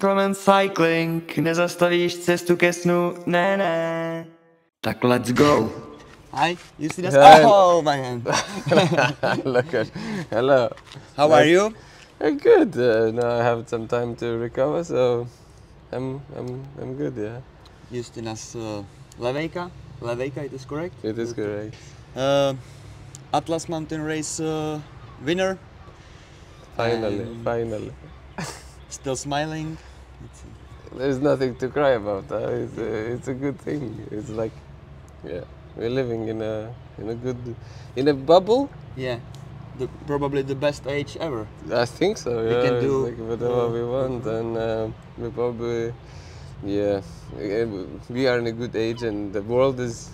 Clement cycling, nezastavíš cestu ke snu, ne, ne. Tak let's go. Hi, Justinas. Hi. Oh man. Look at, hello. How are you? Good. Now I have some time to recover, so I'm good. Yeah. Justinas Leveika. Leveika, it is correct? It is correct. Atlas Mountain Race winner. Finally, And finally. Still smiling. There's nothing to cry about. It's a good thing. It's like, yeah, we're living in a good, in a bubble. Yeah, probably the best age ever. I think so. Yeah, We can it's do like whatever we want, and we probably, yeah, we are in a good age, and the world is.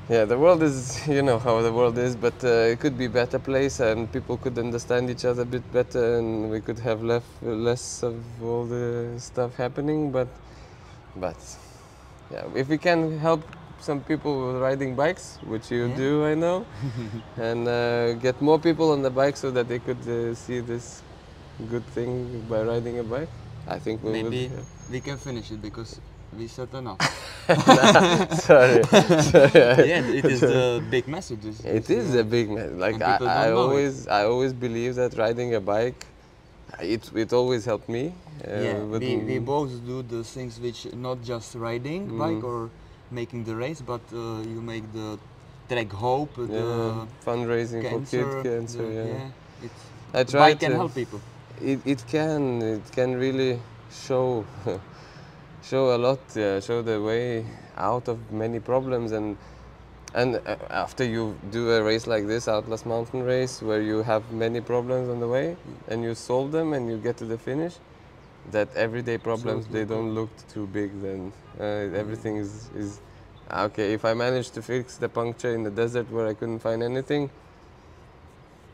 Yeah, the world is, you know how the world is, but it could be a better place and people could understand each other a bit better and we could have less of all the stuff happening, but yeah, if we can help some people with riding bikes, which you do, I know, and get more people on the bike so that they could see this good thing by riding a bike, I think we Maybe would. we can finish it because we said enough. Sorry. Yeah, it is the big message. It is a big mess. Like I always believe that riding a bike, it always helped me. Yeah, we both do the things which not just riding bike or making the race, but you make the track hope, the fundraising cancer, for kid cancer. I try bike can help people. It can really show show a lot. Show the way out of many problems and after you do a race like this, Atlas Mountain Race, where you have many problems on the way and you solve them and you get to the finish, that everyday problems, they don't look too big then. Everything is okay. If I manage to fix the puncture in the desert where I couldn't find anything,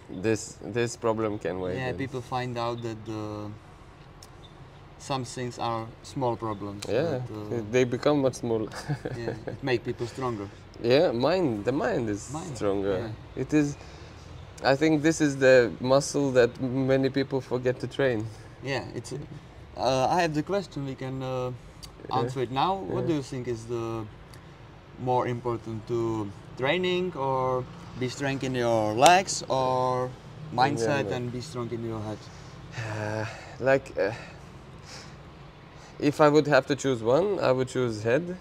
this problem can wait. Yeah, people find out that some things are small problems. Yeah, they become much smaller. Yeah, it make people stronger. Yeah, the mind is stronger. Yeah. It is. I think this is the muscle that many people forget to train. Yeah, it's. I have the question. We can answer it now. What do you think is the more important to training, or be strong in your legs, or mindset and be strong in your head? If I would have to choose one, I would choose head.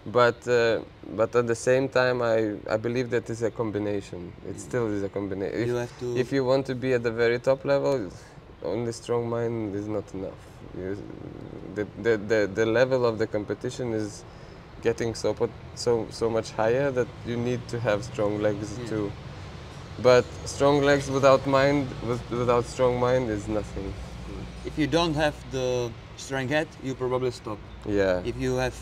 But at the same time, I believe that it's a combination. It still is a combination. If you want to be at the very top level, only strong mind is not enough. The level of the competition is getting so much higher that you need to have strong legs too. But strong legs without strong mind is nothing. If you don't have the strong head, you probably stop. Yeah. If you have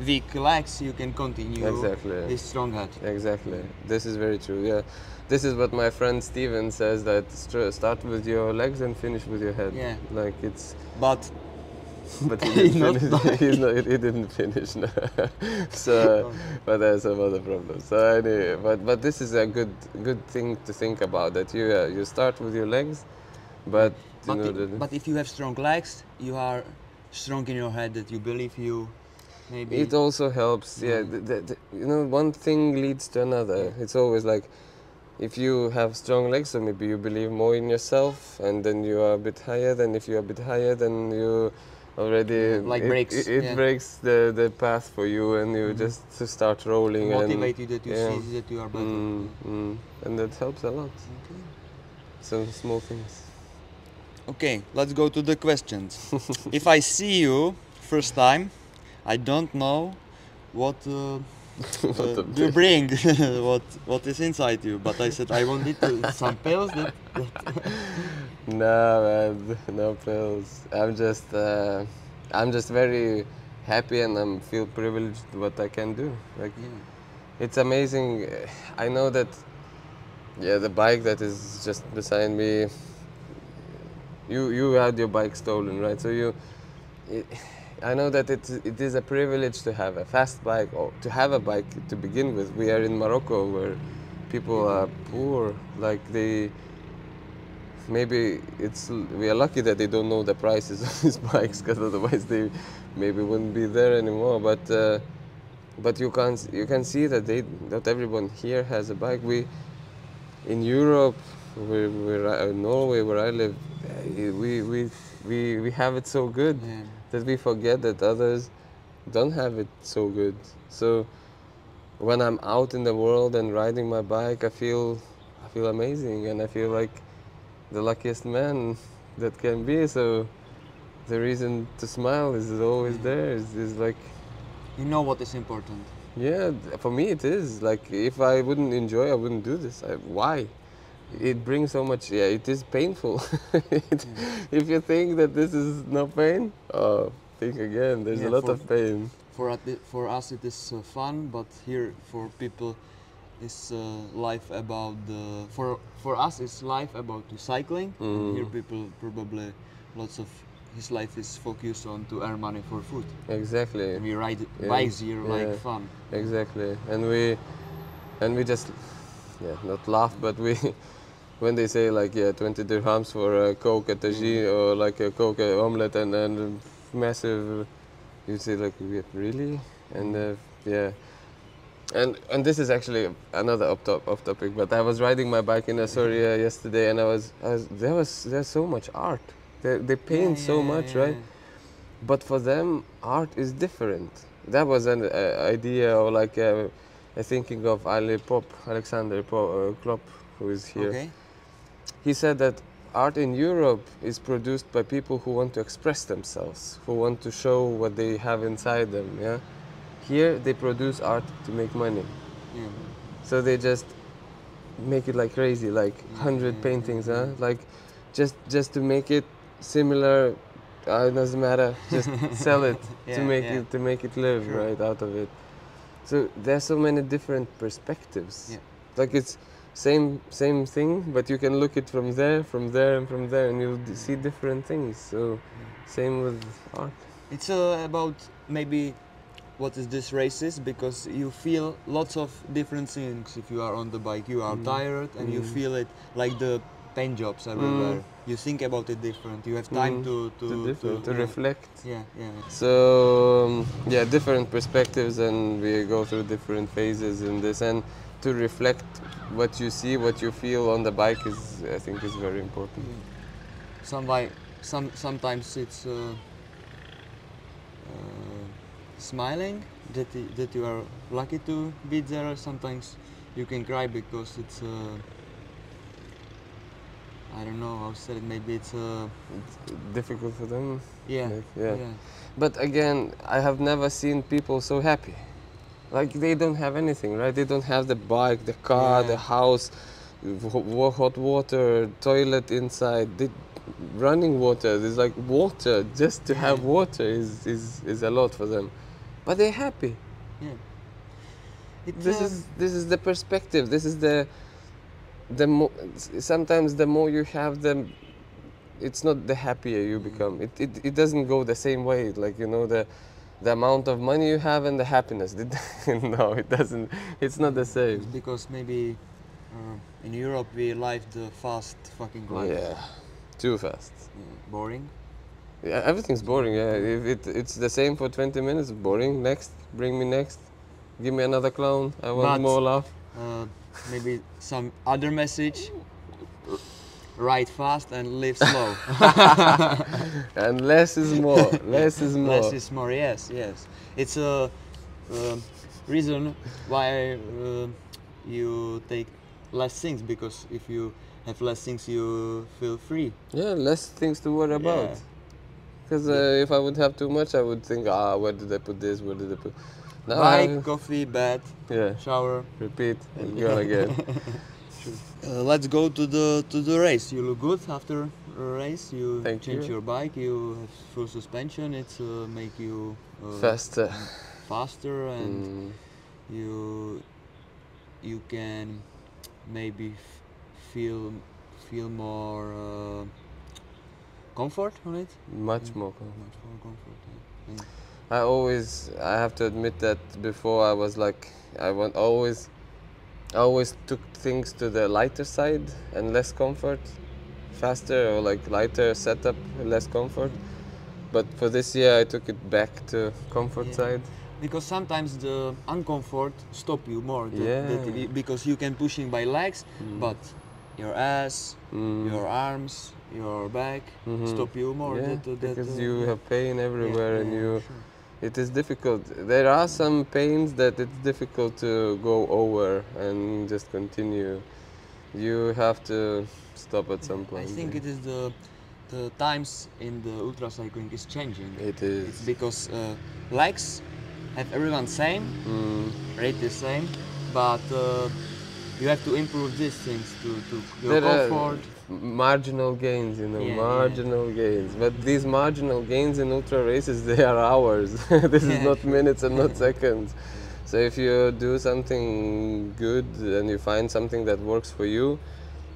weak legs, you can continue. Exactly. With strong head. Exactly. This is very true. Yeah. This is what my friend Steven says, that start with your legs and finish with your head. Yeah. Like it's. But he didn't finish. He didn't finish. No. So, but there's some other problems. So anyway, but this is a good thing to think about, that you start with your legs, but if you have strong legs, you are strong in your head, that you believe you maybe. It also helps. Yeah, one thing leads to another. Yeah. It's always like, if you have strong legs, so maybe you believe more in yourself, and then you are a bit higher. Then if you are a bit higher, then you already it breaks the path for you, and you just start rolling. Motivate you that you see that you are better. And that helps a lot. Okay. Some small things. Okay, let's go to the questions. If I see you first time, I don't know what you bring, what is inside you. But I said I wanted some pills. No, man, no pills. I'm just very happy, and I feel privileged what I can do. Like, it's amazing. I know that. Yeah, the bike that is just beside me. You had your bike stolen, right? So I know that it is a privilege to have a fast bike, or to have a bike to begin with. We are in Morocco, where people are poor. Like maybe we are lucky that they don't know the prices of these bikes, because otherwise they maybe wouldn't be there anymore. But you can see that not everyone here has a bike. We in Europe, in Norway, where I live, we have it so good that we forget that others don't have it so good. So when I'm out in the world and riding my bike, I feel amazing, and I feel like the luckiest man that can be. So the reason to smile is always there. Is like, you know what is important. yeah, for me it is. Like, if I wouldn't enjoy, I wouldn't do this. Why? It brings so much. Yeah, it is painful. If you think that this is no pain, think again. There's a lot of pain. For us it is fun, but here for people it's life about the. For us it's life about the cycling. And here people probably lots of his life is focused on to earn money for food. Exactly. And we ride bikes here like fun. Exactly. And we just not laugh, but we when they say like 20 dirhams for a Coke at Tajin or like a Coke omelette and massive, you say like, really? And and this is actually another off topic, but I was riding my bike in Asoria yesterday, and there's so much art. They paint so much, right? But for them, art is different. That was an idea, or like a thinking of Alexander Klopp, who is here. Okay. He said that art in Europe is produced by people who want to express themselves, who want to show what they have inside them. Yeah. Here they produce art to make money. Yeah. So they just make it like crazy, like 100 paintings, huh? Like just to make it similar. It doesn't matter. Just sell it to make it live right out of it. So there's so many different perspectives. Yeah. Like it's same thing, but you can look it from there, and from there, and you'll see different things. So same with art. It's about maybe what is this races, because you feel lots of different things. If you are on the bike, you are tired and you feel it, like the paint jobs everywhere. You think about it different. You have time to reflect. Yeah. So different perspectives, and we go through different phases in this, and to reflect what you see, what you feel on the bike I think is very important. Sometimes it's smiling that you are lucky to be there. Sometimes you can cry because it's I don't know how to say it. Maybe it's difficult for them. Yeah. But again, I have never seen people so happy. Like, they don't have anything, right? They don't have the bike, the car, the house, hot water, toilet inside, running water. There's like water. Just to have water is a lot for them, but they're happy. Yeah. This is the perspective. This is sometimes the more you have them, it's not the happier you become. It doesn't go the same way. Like, you know, the amount of money you have and the happiness. No, it doesn't. It's not the same. It's because maybe in Europe we live the fast fucking life. Yeah, too fast. Boring. Yeah, everything's boring. Yeah, if it's the same for 20 minutes, boring. Next, bring me next. Give me another clown. I want more laugh. Maybe some other message. Ride fast and live slow. And less is more. Less is more. Less is more. Yes. It's a reason why you take less things, because if you have less things, you feel free. Yeah, less things to worry about. Because if I would have too much, I would think, where did I put this? Where did I put? No, bike, coffee, bed, shower, repeat, and go again. Let's go to the race. You look good after a race. You change your bike. You have full suspension. It's make you faster, and you can maybe feel more comfort on it. Much more comfort. Much more comfort. Yeah. I have to admit that before I was like, I always took things to the lighter side and less comfort. faster or like lighter setup, less comfort. But for this year, I took it back to comfort side. Because sometimes the uncomfort stop you more. Yeah. Because you can pushing by legs, but your ass, your arms, your back stop you more. Yeah, because you have pain everywhere and you. Sure. It is difficult. There are some pains that it's difficult to go over and just continue. You have to stop at some point. I think it is the times in the ultra cycling is changing. It is. It's because legs have everyone same, rate is same, but you have to improve these things to your There comfort. are marginal gains, you know, Yeah, marginal gains. But these marginal gains in ultra races, they are hours. This is not minutes and not seconds. So if you do something good and you find something that works for you,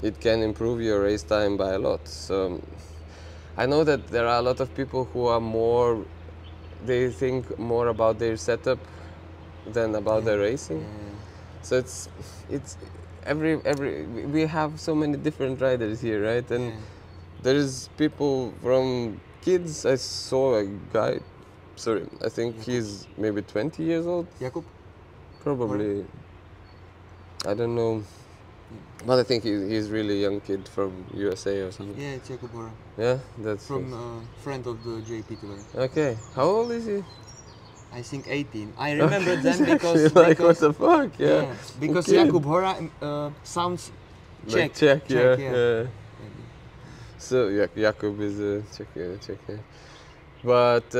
it can improve your race time by a lot. So I know that there are a lot of people who are more, they think more about their setup than about their racing. So it's every we have so many different riders here, right? And there is people from kids. I saw a guy. Sorry, I think he's maybe 20 years old. Jakub? Probably. I don't know. But I think he's really young kid from USA or something. Yeah, it's Jakub Bora. Yeah, that's From friend of the JP today. okay. How old is he? I think 18. I remember them Exactly, because like what the fuck, yeah. because Okay. Jakub Hora sounds Like Czech. Czech, yeah. So Jakub is a Czech, yeah. But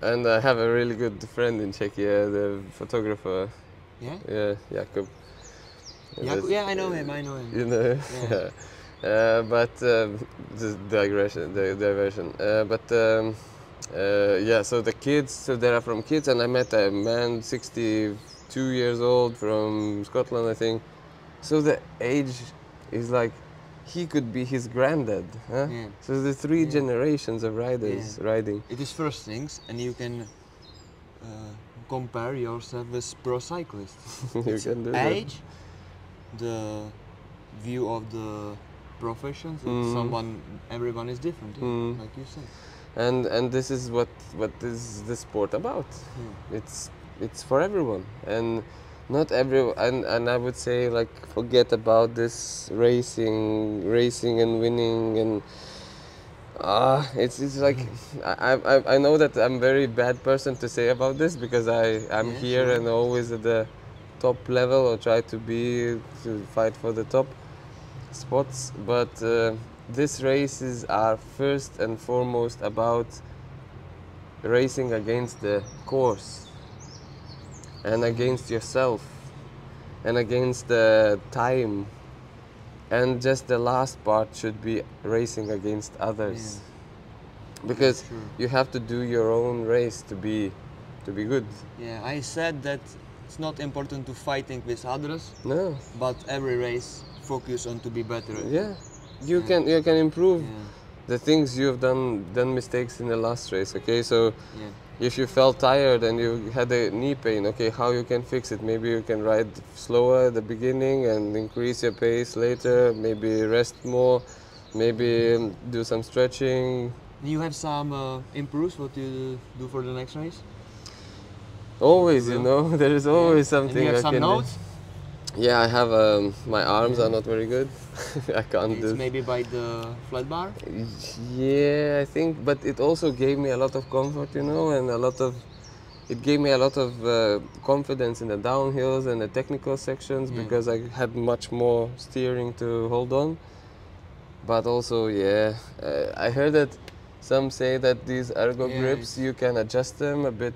and I have a really good friend in Czechia, the photographer. Yeah. Yeah, Jakub. Jakub, yeah, I know him. You know. Yeah. But the diversion. Yeah, so the kids, so they are from kids, and I met a man, 62 years old from Scotland, I think. So the age is like, he could be his granddad. Huh? Yeah. So the three generations of riders riding. It is first things, and you can compare yourself with pro cyclists. You can do that. Age, the view of the professions. Everyone is different, like you said. And this is what is the sport about. It's for everyone, and not everyone. And I would say, like, forget about this racing and winning, and it's like I know that I'm a very bad person to say about this, because I'm here and always at the top level, or try to fight for the top spots, but these races are first and foremost about racing against the course and against yourself and against the time, and just the last part should be racing against others, because you have to do your own race to be good. Yeah, I said that it's not important to fighting with others. No. But every race focus on to be better. Yeah, you can improve the things you have done mistakes in the last race. Okay, so if you felt tired and you had a knee pain, okay, how you can fix it? Maybe you can ride slower at the beginning and increase your pace later. Maybe rest more. Maybe do some stretching. You have some improves what you do for the next race? Always, you know, there is always something. And you have I some can notes? do. Yeah, I have. My arms are not very good. I can't do. It's maybe by the flat bar? Yeah, I think, but it also gave me a lot of comfort, you know, and it gave me a lot of confidence in the downhills and the technical sections, because I had much more steering to hold on. But also, I heard that some say that these ergo grips, you can adjust them a bit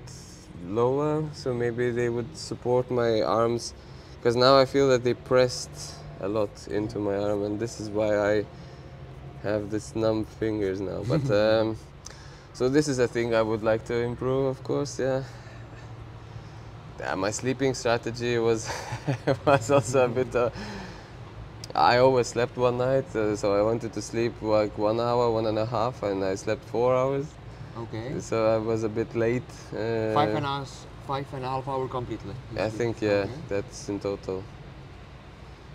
lower, so maybe they would support my arms, because now I feel that they pressed a lot into my arm, and this is why I have this numb fingers now. But so this is a thing I would like to improve, of course. My sleeping strategy was also a bit. I always slept one night, so I wanted to sleep like 1 hour, 1.5, and I slept 4 hours. Okay. So I was a bit late. 5.5 hours completely. I think, that's in total.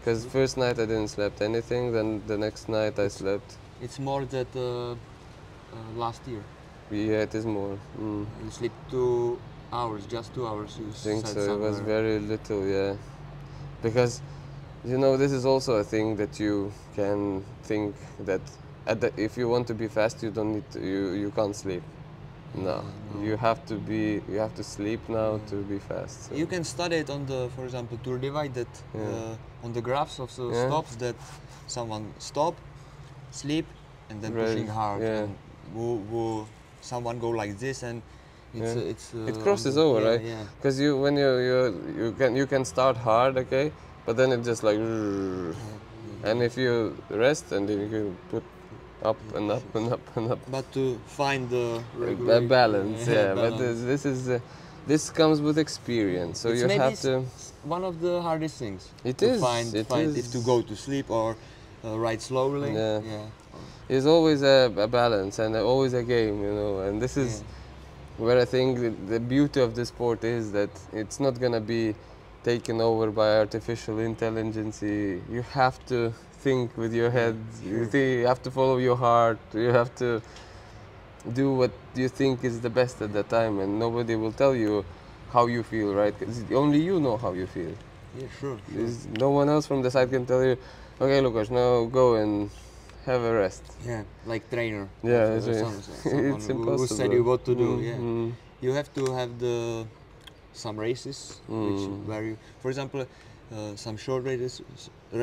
because first night I didn't slept anything, then the next night I slept. It's more than last year. Yeah, it is more. You sleep 2 hours, just 2 hours. You I think said so. It was somewhere. very little, yeah. Because, you know, this is also a thing that you can think that if you want to be fast, you don't need to, you can't sleep. No, you have to sleep now to be fast. So. You can study it on the, for example, to divide that on the graphs of the stops that someone stop, sleep, and then pushing hard. And someone go like this, and it crosses over, right? Yeah. Because when you can start hard, okay, but then it just like, and if you rest, and then you can put up and up and up and up. But to find the balance, yeah. balance. But this comes with experience, so it's you have to. One of the hardest things. It to is. Find if to go to sleep or ride slowly. Yeah. It's always a balance and always a game, you know. And this is where I think the beauty of the sport is that it's not gonna be taken over by artificial intelligence. You have to think with your head. You have to follow your heart. You have to do what you think is the best at that time, and nobody will tell you how you feel, right? 'Cause only you know how you feel. Yeah, sure. No one else from the side can tell you, okay, Lukas, now go and have a rest. Yeah, like trainer. Yeah, or it's impossible. who said you what to do. You have to have some races, where you, for example, some short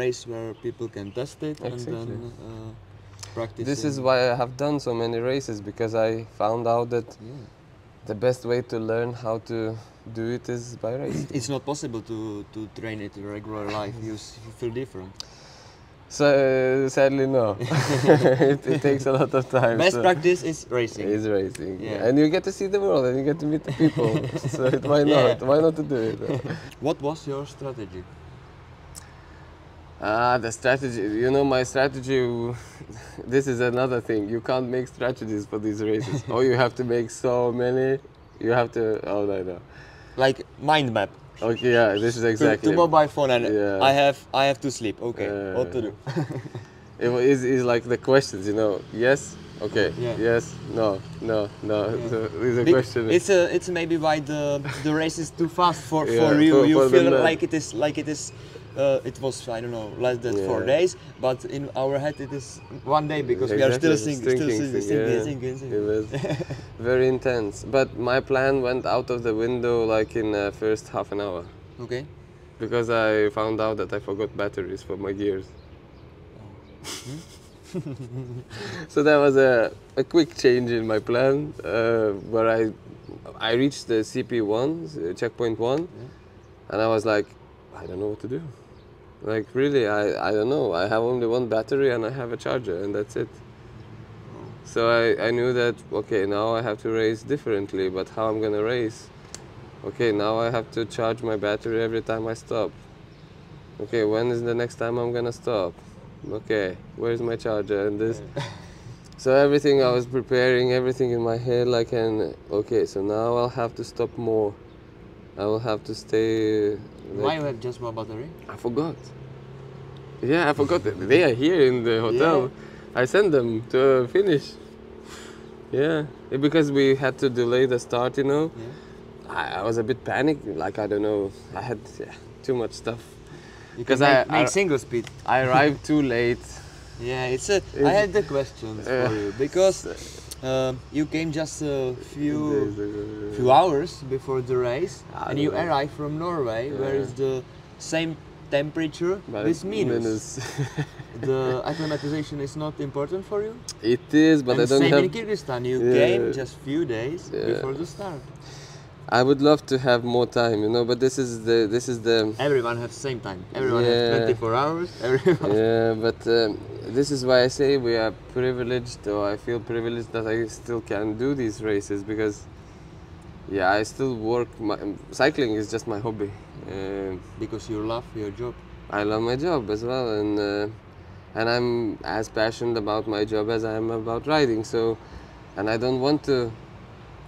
race where people can test it and then practice. This is why I have done so many races, because I found out that the best way to learn how to do it is by racing. It's not possible to train it in regular life. You feel different. So sadly, no. it takes a lot of time. Best practice is racing. Is racing, and you get to see the world and you get to meet the people. So why not? Why not to do it? What was your strategy? The strategy. You know, my strategy. This is another thing. You can't make strategies for these races. Or you have to make so many. You have to. Oh no. Like mind map. Okay, yeah, this is exactly. To mobile phone, and I have to sleep. Okay, what to do? It is like the questions, you know. Yes, okay. Yes, no. So it's a question. It's maybe why the race is too fast for you. You feel like it is it was, I don't know, less than 4 days, but in our head it is 1 day, because we are still thinking. It was very intense. But my plan went out of the window like in the first half an hour. Okay. Because I found out that I forgot batteries for my gears. So that was a quick change in my plan, where I reached the CP1, checkpoint 1, and I was like, I don't know what to do. Like really, I don't know. I have only one battery and I have a charger, and that's it. So I knew that, okay, now I have to race differently, but how I'm gonna race? Okay, now I have to charge my battery every time I stop. Okay, when is the next time I'm gonna stop? Okay, where's my charger and this? So everything I was preparing, everything in my head, like, okay, so now I'll have to stop more. I will have to stay. Why you have just one battery? I forgot. Yeah, I forgot. They are here in the hotel. I sent them to finish. Yeah, because we had to delay the start, you know. I was a bit panicked, like, I don't know, I had too much stuff. Because I make single speed. I arrived too late. Yeah, I had the questions for you, because you came just a few hours before the race, and you arrived from Norway, where is the same temperature with minus. The acclimatization is not important for you? It is, but I don't have... Same in Kyrgyzstan, you came just few days before the start. I would love to have more time, you know, but this is the... Everyone has same time. Everyone has 24 hours. Everyone. Yeah, but this is why I say we are privileged, or I feel privileged that I still can do these races, because, yeah, I still work. Cycling is just my hobby. Because you love your job. I love my job as well, and I'm as passionate about my job as I am about riding. So, and I don't want to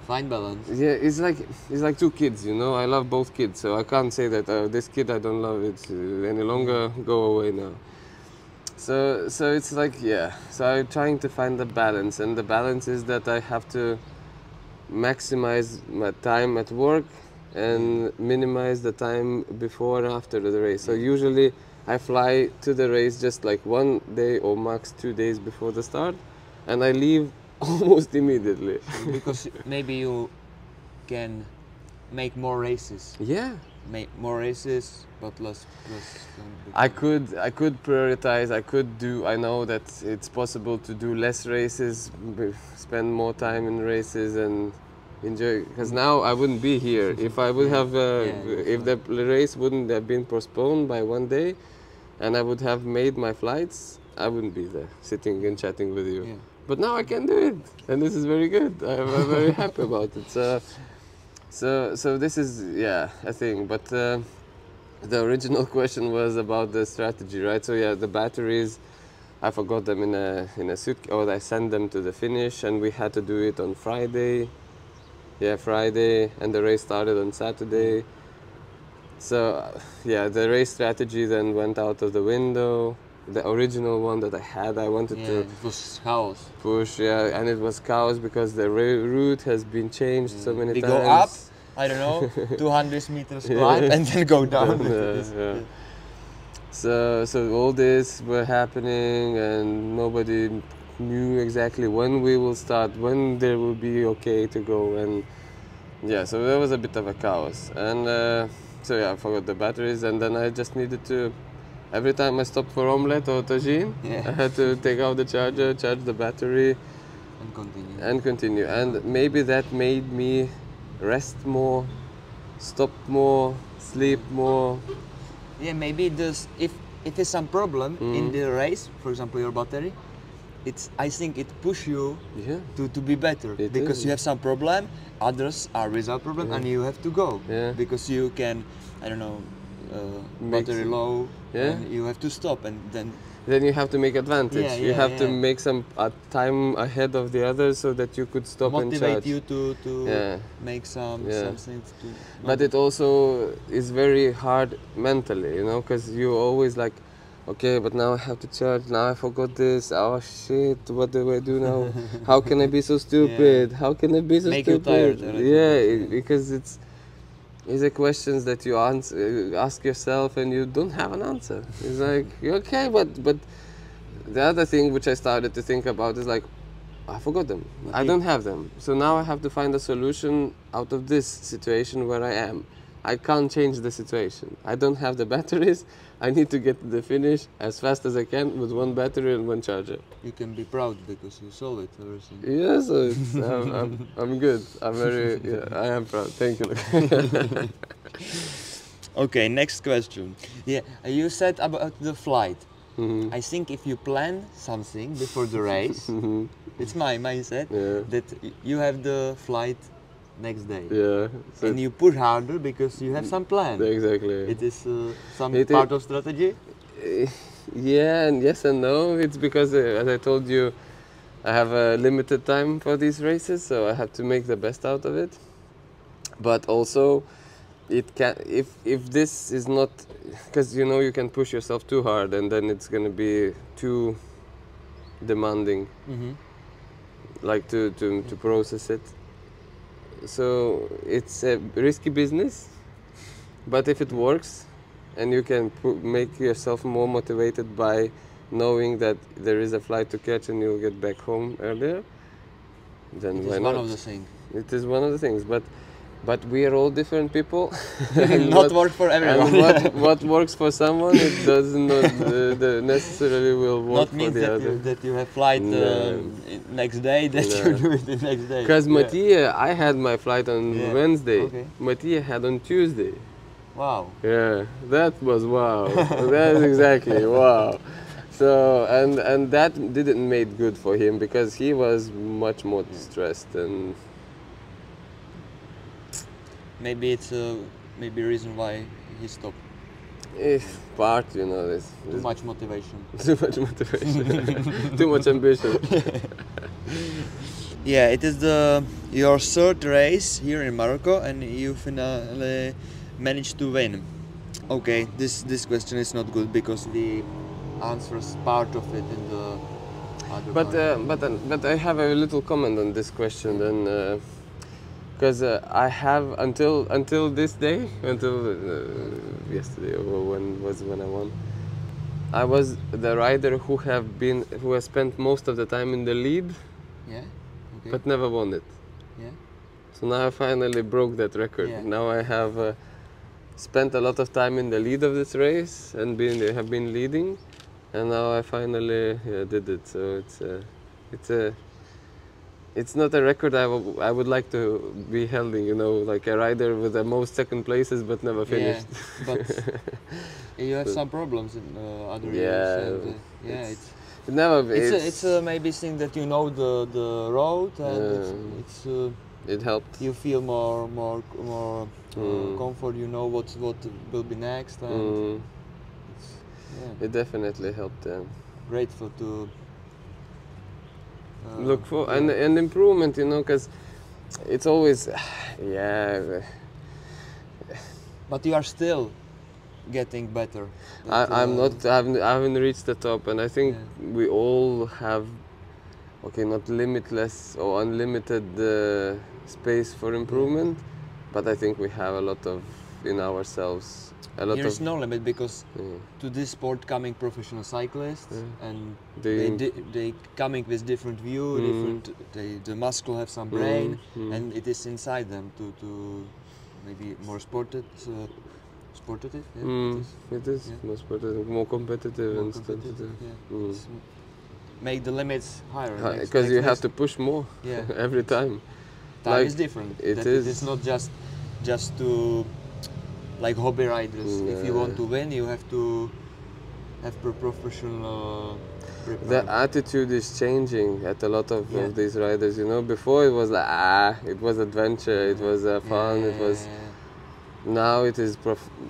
Find balance. Yeah, it's like two kids, you know. I love both kids, so I can't say that this kid I don't love it any longer. Go away now. So it's like, yeah. So I'm trying to find the balance, and the balance is that I have to maximize my time at work and minimize the time before and after the race. So usually I fly to the race just like 1 day or max 2 days before the start, and I leave almost immediately. Because maybe you can make more races. Yeah. Make more races, but less. I could prioritize. I know that it's possible to do less races, spend more time in races, and enjoy. Because now I wouldn't be here if I would have. If the race wouldn't have been postponed by 1 day, and I would have made my flights, I wouldn't be there sitting and chatting with you. Yeah. But now I can do it, and this is very good. I'm very happy about it. So this is, yeah, a thing. But the original question was about the strategy, right? So yeah, the batteries, I forgot them in a suitcase, or I sent them to the finish, and we had to do it on Friday. Yeah, Friday, and the race started on Saturday. So yeah, the race strategy then went out of the window. The original one that I had, I wanted to it was chaos. push, yeah, and it was chaos because the route has been changed so many We times. go up, I don't know, 200 meters climb, and then go down. Yeah. So all this were happening, and nobody knew exactly when we will start, when there will be okay to go, and yeah, so there was a bit of a chaos. And so yeah, I forgot the batteries, and then I just needed to, every time I stopped for omelette or tagine, I had to take out the charger, charge the battery, and continue. And maybe that made me rest more, stop more, sleep more. Yeah, maybe this, if there's some problem in the race, for example your battery, I think it push you to be better, because you have some problem, others are without problem, and you have to go because you can, I don't know, battery low, and you have to stop, and then you have to make advantage. You have to make some time ahead of the others so that you could stop and charge. Motivate you to make something. But it also is very hard mentally, you know, because you're always like, okay, but now I have to charge, now I forgot this, oh shit, what do I do now? How can I be so stupid? How can I be so make stupid? You tired. Because it's a questions that you ask yourself and you don't have an answer. It's like, okay, but the other thing which I started to think about is like, I forgot them. I don't have them. So now I have to find a solution out of this situation where I am. I can't change the situation. I don't have the batteries. I need to get to the finish as fast as I can with one battery and one charger. You can be proud because you solved it, everything. Yeah, so I'm good. I am proud. Thank you. Okay, next question. Yeah, you said about the flight. I think if you plan something before the race, it's my mindset that you have the flight next day. Yeah. So and you push harder because you have some plan. Exactly. It is some part of strategy? Yeah, and yes and no. It's because, as I told you, I have a limited time for these races, so I have to make the best out of it. But also, it can, if this is not, because you know you can push yourself too hard and then it's going to be too demanding, like to process it. So it's a risky business, but if it works and you can make yourself more motivated by knowing that there is a flight to catch and you'll get back home earlier, then why not? It is one of the things. It is one of the things, but we are all different people. Not work for everyone. And what works for someone, it does not necessarily will work for the other. That you have flight next day, that you do it the next day. Because Mattia, I had my flight on Wednesday. Okay. Mattia had on Tuesday. Wow. Yeah, that was wow. That's exactly wow. So and that didn't make good for him because he was much more distressed and. Maybe it's maybe a reason why he stopped. Part, you know, this too much motivation. Too much motivation. Too much ambition. Yeah, it is your third race here in Morocco, and you finally managed to win. Okay, this question is not good because we answers part of it in the other part. But I have a little comment on this question then, because I have until this day, until yesterday or when I won, I was the rider who has spent most of the time in the lead, Yeah. Okay. but never won it. Yeah. So now I finally broke that record. Yeah. Now I have spent a lot of time in the lead of this race and have been leading, and now I finally did it. So it's not a record I would like to be holding, you know, like a rider with the most second places but never finished. Yeah, but you have some problems in other Yeah, years. And, yeah, it's maybe thing that you know the road, and it helped. you feel more comfort. You know what will be next, and it definitely helped. Grateful to look for and improvement, you know, because it's always yeah. But you are still getting better. I haven't reached the top, and I think we all have, okay, not limitless or unlimited space for improvement, but I think we have a lot of in ourselves. There is no limit because to this sport coming professional cyclists, and they coming with different view, the muscle have some brain, and it is inside them to maybe more sportive. Yeah, it is more sportive, more competitive, and competitive. Yeah. Make the limits higher because you have to push more. Yeah. Every time. Time is different. It is not just to like hobby riders. If you want to win, you have to have professional preparation. The attitude is changing at a lot of these riders. You know, before it was like it was adventure, it was fun, it was. Now it is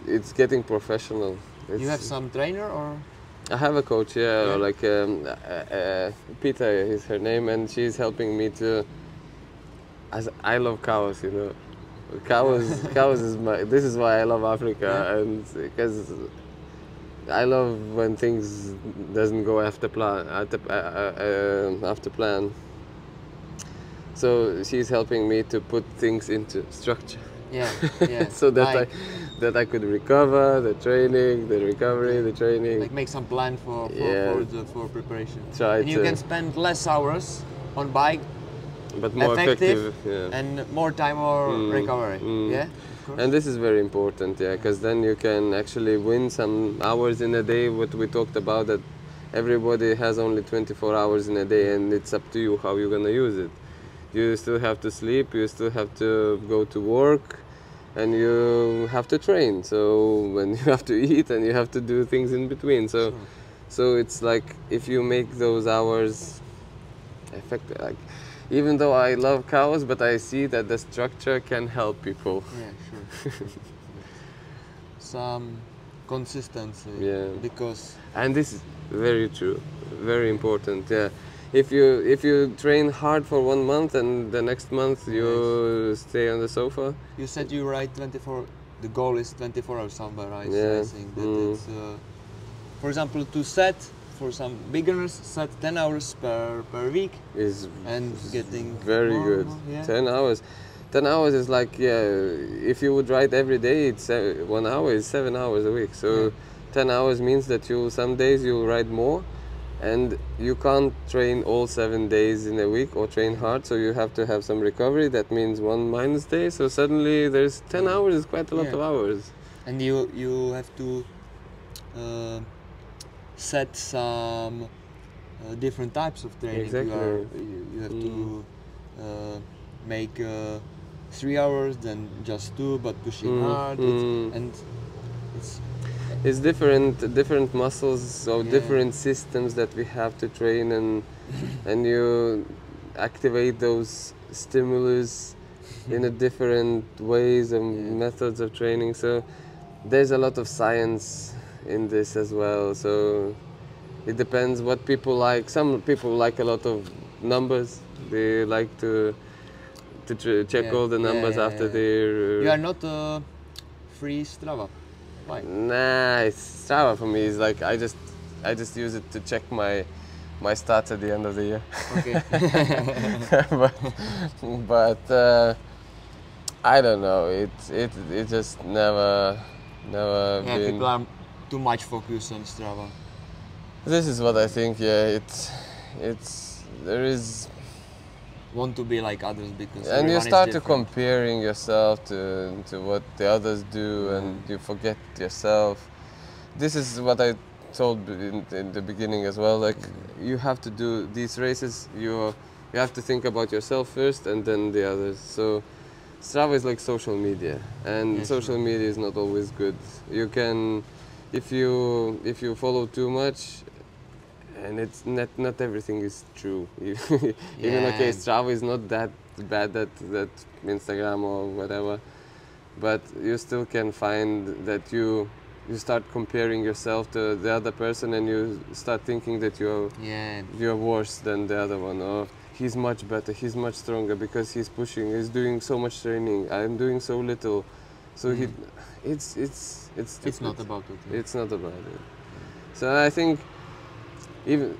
it's getting professional. You have some trainer or? I have a coach, like Pita is her name, and she's helping me to. As I love cows, you know. Cows is this is why I love Africa, and because I love when things doesn't go after plan, after plan. So she's helping me to put things into structure. Yeah. So that I could recover, the training, the recovery, the training. Like make some plan for preparation. And you can spend less hours on bike, but more effective and more time or recovery. Yeah. Of course. And this is very important, because then you can actually win some hours in a day. What we talked about, that everybody has only 24 hours in a day, and it's up to you how you're gonna use it. You still have to sleep, you still have to go to work, and you have to train. So when you have to eat, and you have to do things in between. So, so it's like if you make those hours effective. Like, even though I love cows, but I see that the structure can help people. Yeah, sure. Some consistency. Yeah. Because. And this is very true, very important. Yeah. If you train hard for 1 month and the next month you stay on the sofa. You said you ride 24. The goal is 24 hours somewhere, right? Yeah. I think that it's, for example, to set for some beginners, set 10 hours per week is getting very good. 10 hours. 10 hours is like, if you would ride every day, it's 1 hour is 7 hours a week. So 10 hours means that some days you ride more. And you can't train all 7 days in a week or train hard, so you have to have some recovery. That means 1 minus day. So suddenly there's 10 hours is quite a lot of hours. And you have to set some different types of training. Exactly. You have to make 3 hours, then just 2, but pushing hard. It's different muscles or different systems that we have to train, and you activate those stimulus in a different ways and methods of training. So there's a lot of science in this as well. So it depends what people like. Some people like a lot of numbers. They like to check all the numbers after their. You are not free Strava. Why? Nah, it's Strava for me. It's like I just use it to check my stats at the end of the year. Okay. but I don't know. It just never Yeah, been. people are too much focused on Strava. This is what I think. Yeah, there is. Want to be like others because And you everyone start is to different. comparing yourself to what the others do, and you forget yourself. This is what I told in the beginning as well. Like you have to do these races. You have to think about yourself first, and then the others. So Strava is like social media, and Yes, social media is not always good. You can, if you follow too much. And it's not everything is true. Even okay, Strava is not that bad that Instagram or whatever, but you still can find that you start comparing yourself to the other person, and you start thinking that you're worse than the other one, or he's much better, he's much stronger because he's pushing, he's doing so much training, I'm doing so little. So it's not about it. It's not about it. So I think. Even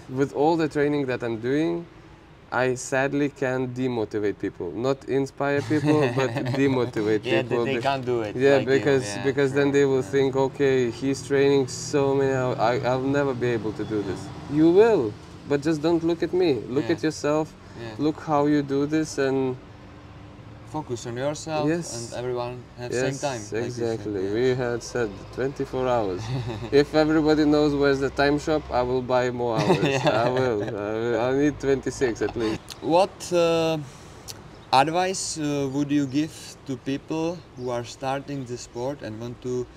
with all the training that I'm doing, I sadly can demotivate people. Not inspire people, but demotivate people. They can't do it. Yeah, like because then they will think, okay, he's training so many hours, I'll never be able to do this. You will, but just don't look at me. Look at yourself, look how you do this, and focus on yourself, and everyone at the same time. Exactly. We had said 24 hours. If everybody knows where's the time shop, I will buy more hours. I will. I need 26 at least. What advice would you give to people who are starting the sport and want to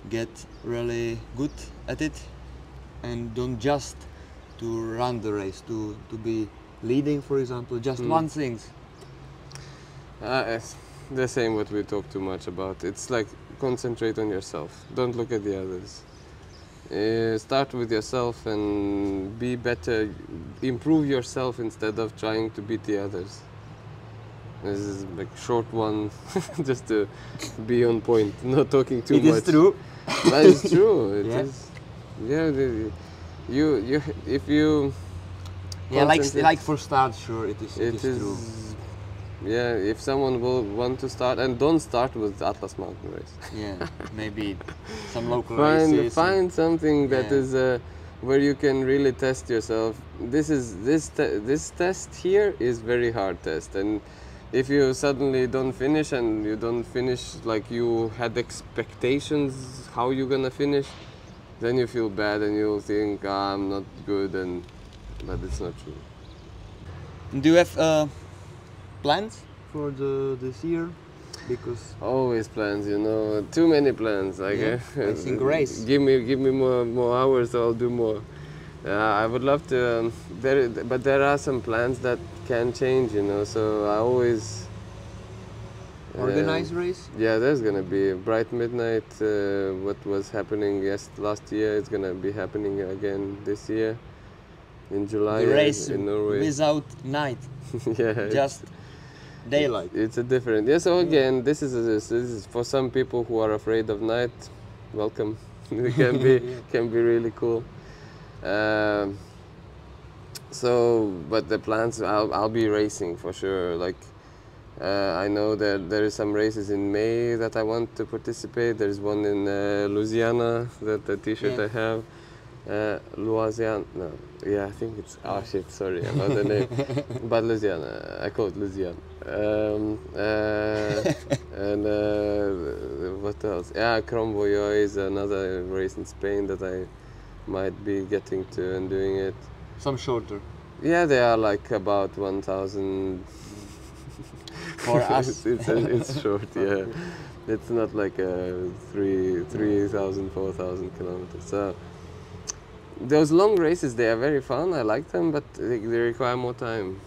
get really good at it, and don't just to run the race, to be leading, for example, just one thing? It's the same what we talk too much about. It's like concentrate on yourself. Don't look at the others. Start with yourself and be better. Improve yourself instead of trying to beat the others. This is like short one, just to be on point, not talking too much. It is true. That is true. It is. Yeah. If you. Yeah, like for start, sure, it is true. Yeah, if someone will want to start, and don't start with Atlas Mountain Race. Yeah, maybe some local races. Find something that is where you can really test yourself. This test here is very hard test, and if you suddenly don't finish, and you don't finish like you had expectations how you're gonna finish, then you feel bad and you'll think, I'm not good, but it's not true. Do you have plans for this year? Because always plans, too many plans. Like I think race. Give me more hours, I'll do more. I would love to, but there are some plans that can change, So I always organize race. Yeah, there's gonna be Bright Midnight. What was happening last year, it's gonna be happening again this year in July. The race in Norway without night. Just daylight. It's a different. Yeah. So again, this is for some people who are afraid of night. Welcome. It can be really cool. So, but the plans, I'll be racing for sure. Like, I know that there is some races in May that I want to participate. There's one in Louisiana, that the T-shirt I have. Louisiana, no, yeah, I think it's, oh shit, sorry about the name, but Louisiana, I call it Louisiana. And what else? Yeah, Cromboyo is another race in Spain that I might be getting to and doing it. Some shorter. Yeah, they are like about 1,000. For us. It's short, yeah. It's not like 3,000, 4,000 kilometers. So those long races, they are very fun. I like them, but they require more time.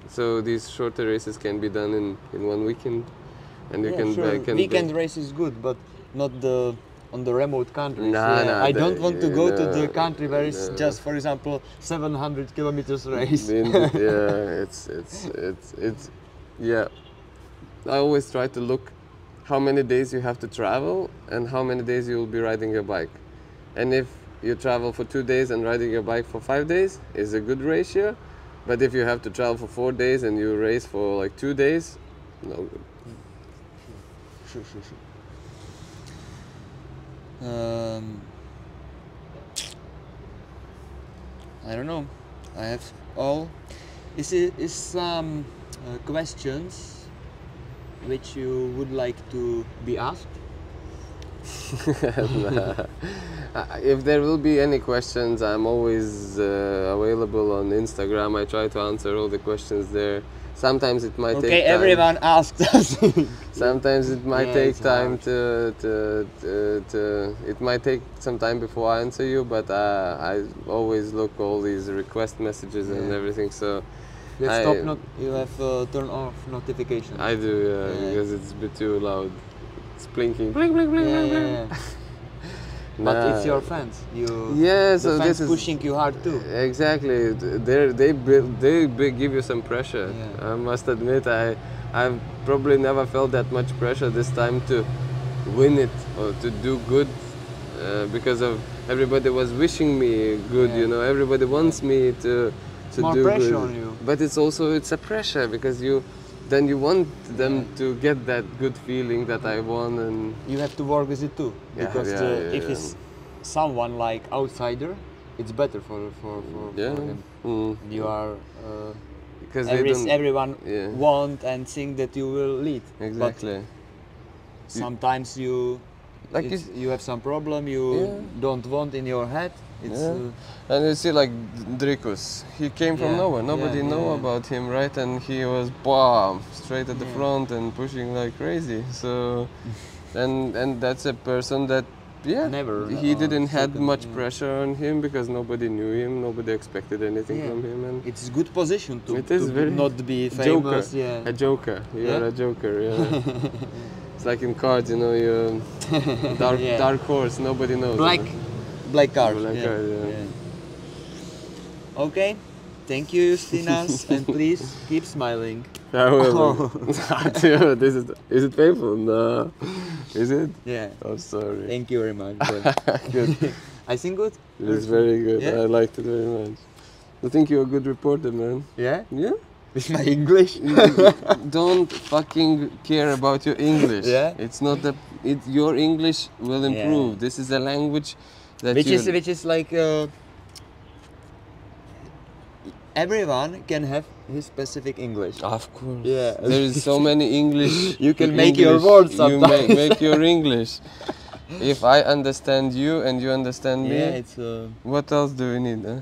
So these shorter races can be done in one weekend, and you can. Sure. Weekend race is good, but not the on the remote countries. Nah, nah, I don't want to go to no, the country where it's no. just, for example, 700 kilometers race. Yeah, it's yeah. I always try to look how many days you have to travel and how many days you will be riding your bike. And if you travel for 2 days and riding your bike for 5 days is a good ratio. But if you have to travel for 4 days and you race for like 2 days, no good. Sure. I don't know. I have all. Is some questions which you would like to be asked? If there will be any questions, I'm always available on Instagram. I try to answer all the questions there. Sometimes it might take time. Everyone asks us. Sometimes it might Yeah, take it's time hard. it might take some time before I answer you, but I always look all these request messages and Yeah. everything. So You have turn off notifications. I do, Yeah. because it's a bit too loud. It's blinking, blink, blink, blink, blink, blink. Yeah. But it's your fans. Yeah, so the fans this is pushing you hard too. exactly. They give you some pressure. Yeah. I must admit, I've probably never felt that much pressure this time to win it or to do good, because of everybody was wishing me good. Yeah. You know, everybody wants me to More do pressure good. on you. But it's a pressure because you want them to get that good feeling that I won, and You have to work with it too. Yeah, Because yeah, if yeah. it's someone like outsider, it's better for yeah. him. Mm. You are Because they don't everyone Yeah. want and think that you will lead. exactly. But sometimes you Like you have some problem you Yeah. don't want in your head. It's Yeah. And you see, like Drikus, he came from Yeah, nowhere. Nobody yeah, know yeah. about him, right? And he was bam, straight at the Yeah. front and pushing like crazy. So, and that's a person that, yeah, Never, he didn't had second, much yeah. pressure on him because nobody knew him, nobody expected anything Yeah. from him, and it's good position to, It is to very not be joker, famous. Yeah. a joker. You're Yeah? a joker. Yeah. It's like in cards, you know, you Yeah. dark horse. Nobody knows. Black, you know. black card. Black card, yeah. Okay, thank you, Justinas, and please keep smiling. I will. Dude, is it painful? No. Is it? Yeah. I'm sorry. Thank you very much. Good. I think good. It's very good. Yeah? I liked it very much. I think you're a good reporter, man. Yeah. Yeah? With my English. Don't fucking care about your English. Yeah? It's not your English will improve. Yeah. This is a language that which is like everyone can have his specific English. Of course. Yeah. There is so many English. You can make your words You sometimes. make your English. If I understand you and you understand me, Yeah, it's what else do we need? Huh?